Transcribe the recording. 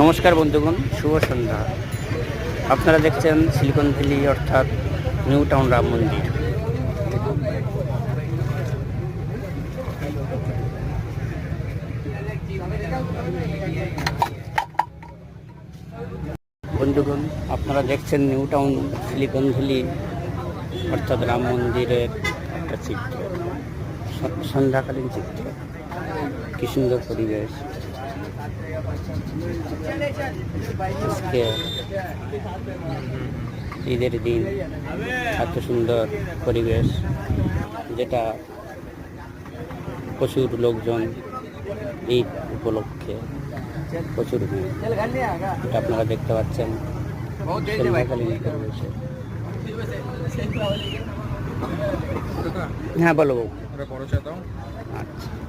নমস্কার বন্ধুগণ, শুভ সন্ধ্যা। আপনারা দেখছেন সিলিকন ভ্যালি অর্থাৎ নিউ টাউন রাম মন্দির। বন্ধুগণ, আপনারা দেখছেন নিউ টাউন সিলিকন ভ্যালি অর্থাৎ রাম মন্দিরের একটা চিত্র, সন্ধ্যাকালীন চিত্র। কি সুন্দর পরিবেশ। আজকে ঈদের দিন, এত সুন্দর পরিবেশ, যেটা প্রচুর লোকজন ঈদ উপলক্ষে প্রচুর ভিড়। এটা আপনারা দেখতে পাচ্ছেন সন্ধ্যাকালীন পরিবেশে। হ্যাঁ বলো। আচ্ছা।